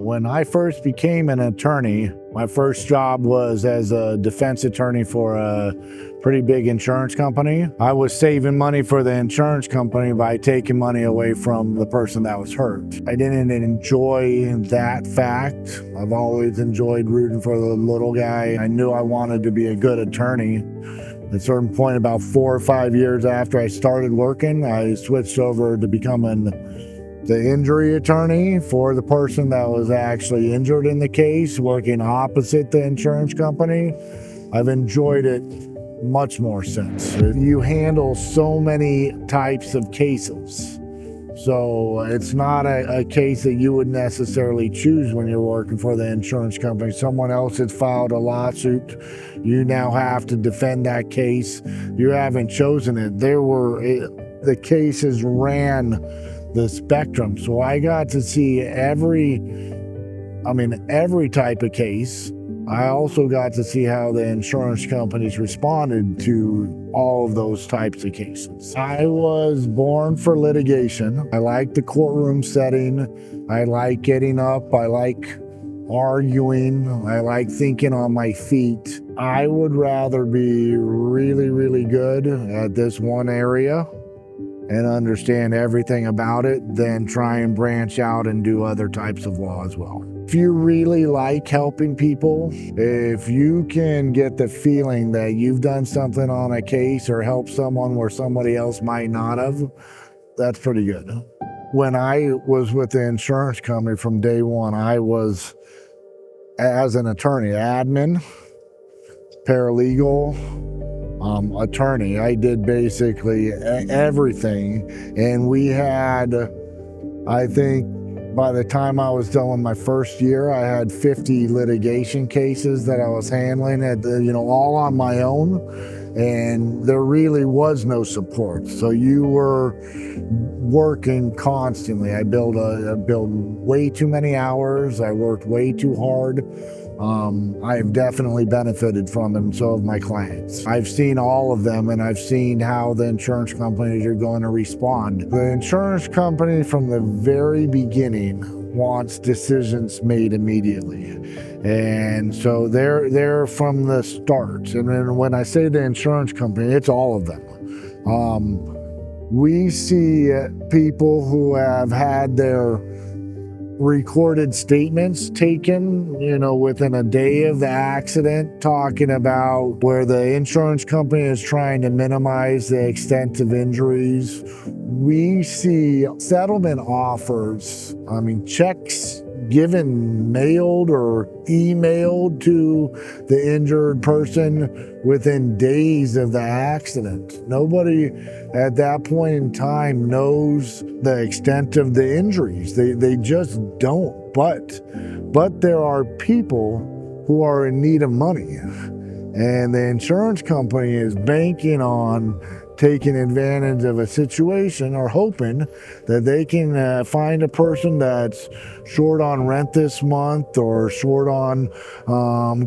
When I first became an attorney, my first job was as a defense attorney for a pretty big insurance company. I was saving money for the insurance company by taking money away from the person that was hurt. I didn't enjoy that fact. I've always enjoyed rooting for the little guy. I knew I wanted to be a good attorney. At a certain point, about 4 or 5 years after I started working, I switched over to becoming the injury attorney for the person that was actually injured in the case, working opposite the insurance company. I've enjoyed it much more since. You handle so many types of cases. So it's not a case that you would necessarily choose when you're working for the insurance company. Someone else has filed a lawsuit. You now have to defend that case. You haven't chosen it. The cases ran the spectrum. So I got to see every type of case. I also got to see how the insurance companies responded to all of those types of cases. I was born for litigation. I like the courtroom setting. I like getting up. I like arguing. I like thinking on my feet. I would rather be really, really good at this one area and understand everything about it than try and branch out and do other types of law as well. If you really like helping people, if you can get the feeling that you've done something on a case or helped someone where somebody else might not have, that's pretty good. When I was with the insurance company from day one, I was, as an attorney, admin, paralegal, attorney. I did basically everything, and we had, I think by the time I was done with my first year, I had 50 litigation cases that I was handling all on my own, and there really was no support. So you were working constantly. I billed way too many hours. I worked way too hard. I've definitely benefited from them, and so have my clients. I've seen all of them, and I've seen how the insurance companies are going to respond. The insurance company from the very beginning wants decisions made immediately. And so they're from the start. And then when I say the insurance company, it's all of them. We see people who have had their recorded statements taken, within a day of the accident, talking about where the insurance company is trying to minimize the extent of injuries. We see settlement offers, checks given mailed or emailed to the injured person within days of the accident. Nobody at that point in time knows the extent of the injuries. They just don't. But there are people who are in need of money, and the insurance company is banking on taking advantage of a situation or hoping that they can find a person that's short on rent this month or short on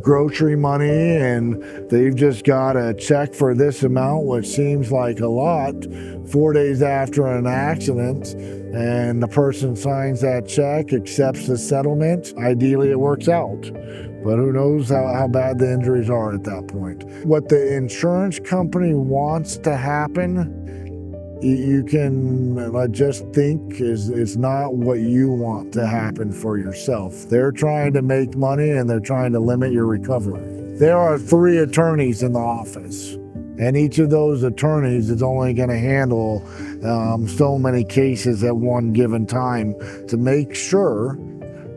grocery money, and they've just got a check for this amount, which seems like a lot, 4 days after an accident, and the person signs that check, accepts the settlement. Ideally, it works out. But who knows how bad the injuries are at that point. What the insurance company wants to happen, you can just think is not what you want to happen for yourself. They're trying to make money, and they're trying to limit your recovery. There are 3 attorneys in the office, and each of those attorneys is only going to handle so many cases at one given time to make sure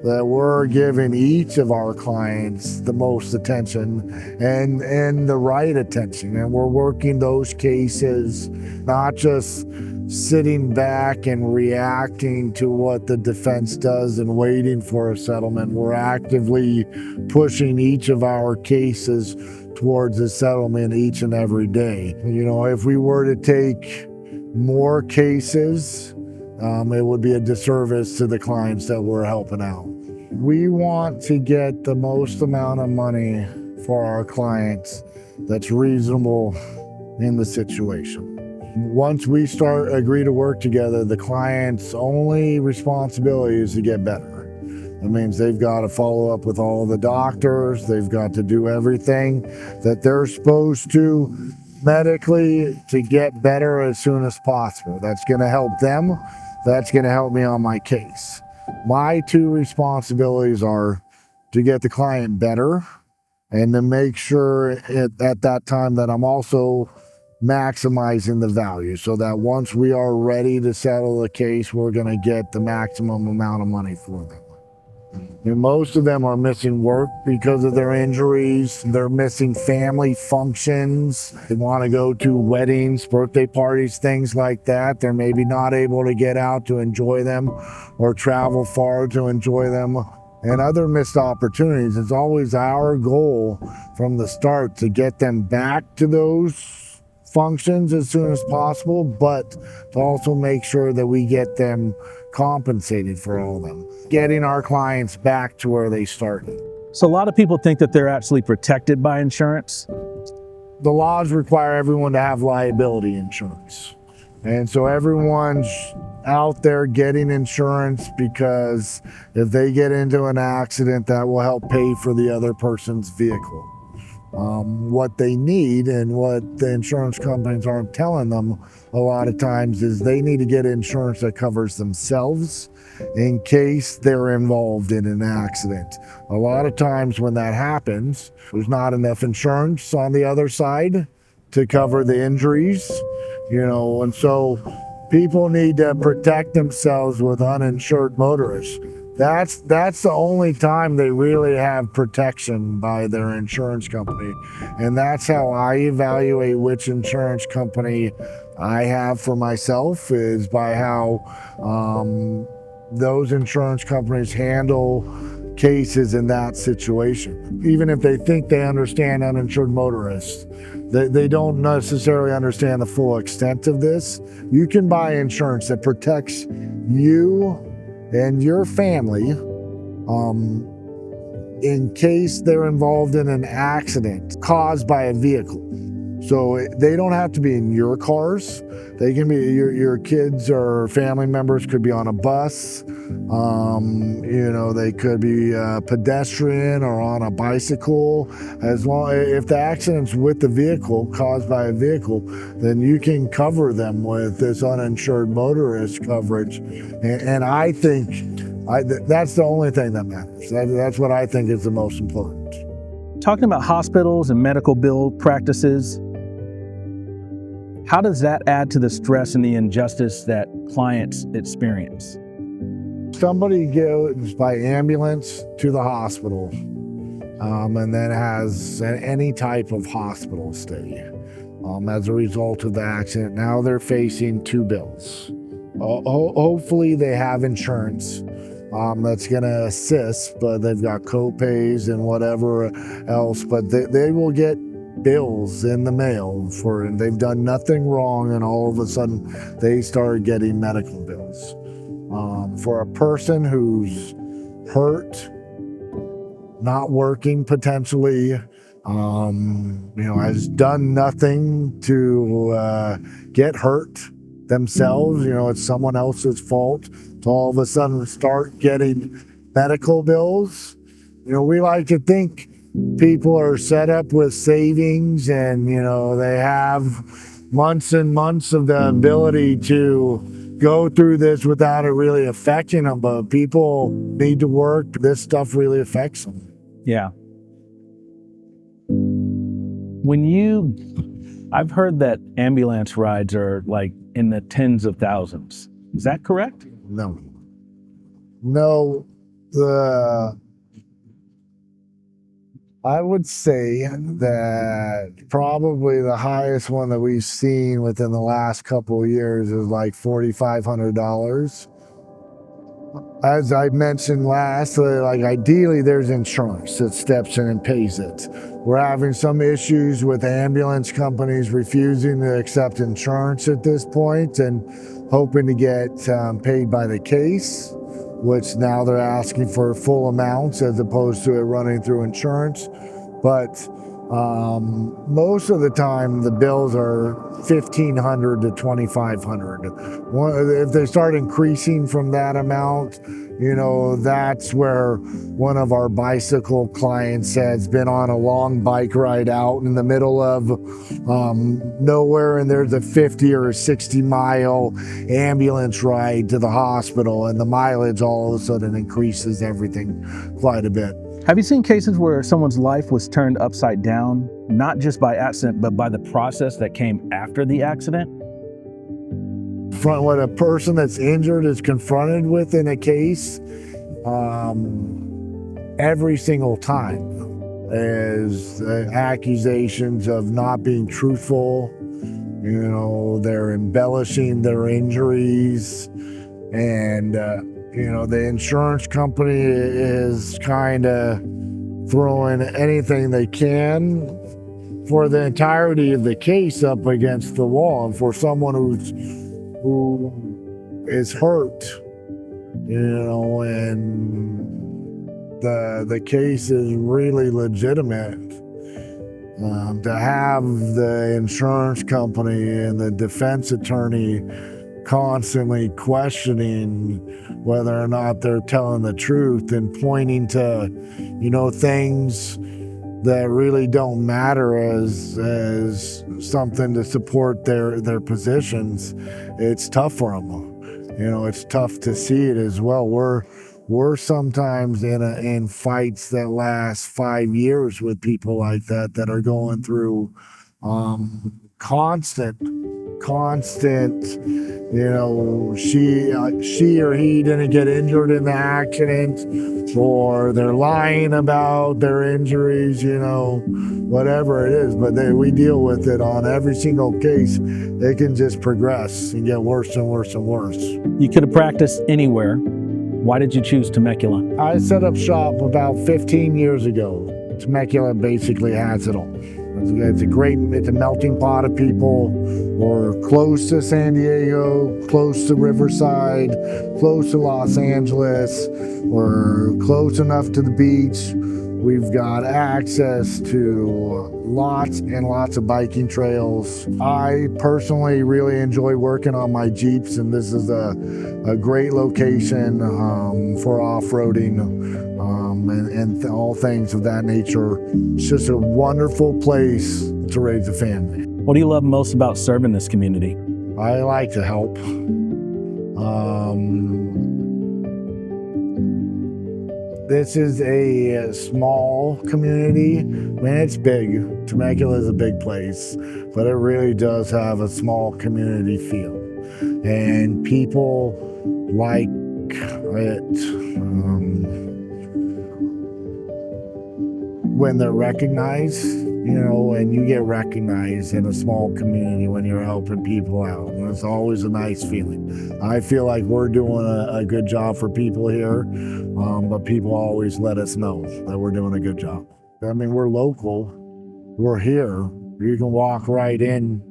that we're giving each of our clients the most attention and the right attention. And we're working those cases, not just sitting back and reacting to what the defense does and waiting for a settlement. We're actively pushing each of our cases towards a settlement each and every day. If we were to take more cases, it would be a disservice to the clients that we're helping out. We want to get the most amount of money for our clients that's reasonable in the situation. Once we agree to work together, the client's only responsibility is to get better. It means they've got to follow up with all the doctors. They've got to do everything that they're supposed to medically to get better as soon as possible. That's going to help them. That's going to help me on my case. My two responsibilities are to get the client better and to make sure at that time that I'm also maximizing the value so that once we are ready to settle the case, we're going to get the maximum amount of money for them. And most of them are missing work because of their injuries. They're missing family functions. They want to go to weddings, birthday parties, things like that. They're maybe not able to get out to enjoy them or travel far to enjoy them. And other missed opportunities. It's always our goal from the start to get them back to those functions as soon as possible, but to also make sure that we get them compensated for all of them, getting our clients back to where they started. So a lot of people think that they're actually protected by insurance. The laws require everyone to have liability insurance. And so everyone's out there getting insurance because if they get into an accident, that will help pay for the other person's vehicle. What they need and what the insurance companies aren't telling them a lot of times is they need to get insurance that covers themselves in case they're involved in an accident. A lot of times when that happens, there's not enough insurance on the other side to cover the injuries, and so people need to protect themselves with uninsured motorists. That's the only time they really have protection by their insurance company. And that's how I evaluate which insurance company I have for myself, is by how those insurance companies handle cases in that situation. Even if they think they understand uninsured motorists, they don't necessarily understand the full extent of this. You can buy insurance that protects you and your family in case they're involved in an accident caused by a vehicle. So they don't have to be in your cars. They can be your kids or family members could be on a bus. They could be a pedestrian or on a bicycle. If the accident's with the vehicle, caused by a vehicle, then you can cover them with this uninsured motorist coverage. And I think that's the only thing that matters. That's what I think is the most important. Talking about hospitals and medical bill practices, how does that add to the stress and the injustice that clients experience? Somebody goes by ambulance to the hospital and then has any type of hospital stay as a result of the accident. Now they're facing two bills. Hopefully they have insurance that's going to assist, but they've got co-pays and whatever else, but they will get bills in the mail and they've done nothing wrong, and all of a sudden they start getting medical bills. For a person who's hurt, not working potentially, has done nothing to get hurt themselves, it's someone else's fault, to all of a sudden start getting medical bills. We like to think people are set up with savings and, they have months and months of the ability to go through this without it really affecting them. But people need to work. This stuff really affects them. Yeah. I've heard that ambulance rides are like in the tens of thousands. Is that correct? No. I would say that probably the highest one that we've seen within the last couple of years is like $4,500. As I mentioned last, ideally there's insurance that steps in and pays it. We're having some issues with ambulance companies refusing to accept insurance at this point and hoping to get paid by the case, which now they're asking for full amounts as opposed to it running through insurance. But Most of the time the bills are $1,500 to $2,500. If they start increasing from that amount, that's where one of our bicycle clients has been on a long bike ride out in the middle of nowhere, and there's a 50 or a 60-mile ambulance ride to the hospital, and the mileage all of a sudden increases everything quite a bit. Have you seen cases where someone's life was turned upside down, not just by accident, but by the process that came after the accident? What a person that's injured is confronted with in a case, every single time, is accusations of not being truthful. They're embellishing their injuries, and the insurance company is kind of throwing anything they can for the entirety of the case up against the wall. And for someone who is hurt, and the case is really legitimate, to have the insurance company and the defense attorney constantly questioning whether or not they're telling the truth and pointing to, things that really don't matter as something to support their positions. It's tough for them. It's tough to see it as well. We're sometimes in fights that last 5 years with people like that are going through constant, she or he didn't get injured in the accident, or they're lying about their injuries, whatever it is. But we deal with it on every single case. They can just progress and get worse and worse and worse. You could have practiced anywhere. Why did you choose Temecula? I set up shop about 15 years ago. Temecula basically has it all. It's a melting pot of people. We're close to San Diego, close to Riverside, close to Los Angeles. We're close enough to the beach. We've got access to lots and lots of biking trails. I personally really enjoy working on my Jeeps, and this is a great location for off-roading and all things of that nature. It's just a wonderful place to raise a family. What do you love most about serving this community? I like to help. This is a small community. It's big. Temecula is a big place, but it really does have a small community feel. And people like it when they're recognized, and you get recognized in a small community when you're helping people out. And it's always a nice feeling. I feel like we're doing a good job for people here, but people always let us know that we're doing a good job. We're local. We're here. You can walk right in,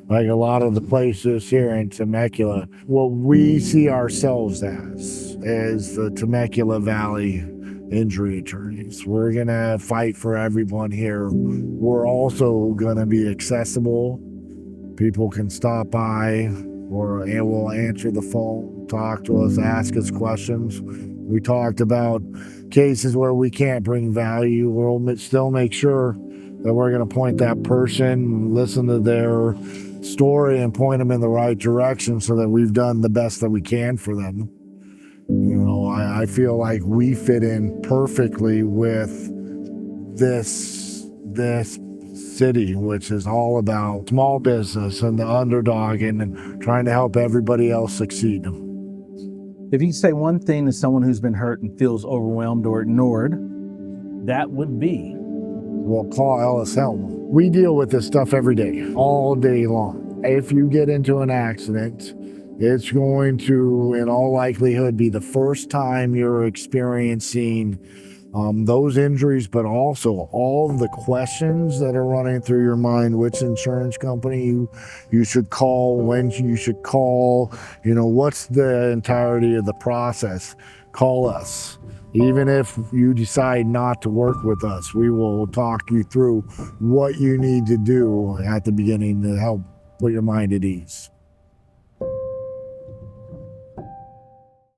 like a lot of the places here in Temecula. What we see ourselves as the Temecula Valley injury attorneys. We're gonna fight for everyone here. We're also gonna be accessible. People can stop by, and we'll answer the phone, talk to us, ask us questions. We talked about cases where we can't bring value. We'll still make sure that we're gonna point that person, listen to their story, and point them in the right direction so that we've done the best that we can for them. I feel like we fit in perfectly with this city, which is all about small business and the underdog and trying to help everybody else succeed. If you could say one thing to someone who's been hurt and feels overwhelmed or ignored, that would be? Well, call Ellis Helm. We deal with this stuff every day, all day long. If you get into an accident, it's going to, in all likelihood, be the first time you're experiencing those injuries, but also all of the questions that are running through your mind, which insurance company you should call, when you should call, what's the entirety of the process. Call us. Even if you decide not to work with us, we will talk you through what you need to do at the beginning to help put your mind at ease.